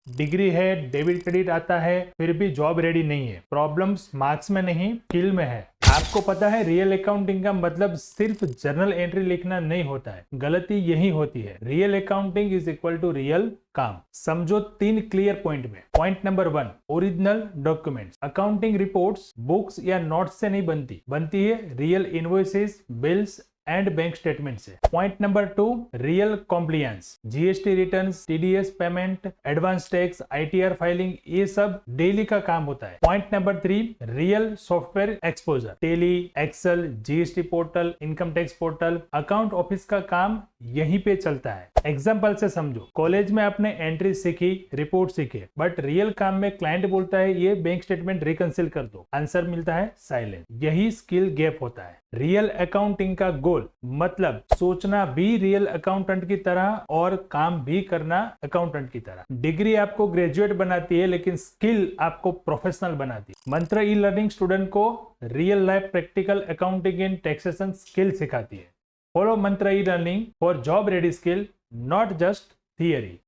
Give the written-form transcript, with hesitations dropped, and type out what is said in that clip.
Degree है, debit credit आता है, फिर भी जॉब रेडी नहीं है। प्रॉब्लम्स मार्क्स में नहीं, स्किल में है। आपको पता है रियल अकाउंटिंग का मतलब सिर्फ जर्नल एंट्री लिखना नहीं होता है। गलती यही होती है। Real accounting is equal to real काम। समझो 3 क्लियर पॉइंट में। Point number 1, original documents. Accounting reports books या नोट्स से नहीं बनती है real invoices, bills and bank statement से। Point number 2, real compliance. GST returns, TDS payment, advance tax, ITR filing, ये सब डेली का काम होता है। Point number 3, real software exposure. Tally, Excel, GST portal, income tax portal, account office का काम यहीं पे चलता है। एग्जाम्पल से समझो, कॉलेज में आपने एंट्री सीखी, रिपोर्ट सीखे, बट रियल काम में क्लाइंट बोलता है ये बैंक स्टेटमेंट रिकंसिल कर दो, आंसर मिलता है साइलेंस। यही स्किल गैप होता है। रियल अकाउंटिंग का गोल मतलब सोचना भी रियल अकाउंटेंट की तरह और काम भी करना अकाउंटेंट की तरह। डिग्री आपको ग्रेजुएट बनाती है, लेकिन स्किल आपको प्रोफेशनल बनाती है। मंत्र ई लर्निंग स्टूडेंट को real life practical accounting and taxation skill सिखाती है। फॉलो मंत्र e learning for job ready skill, not just theory.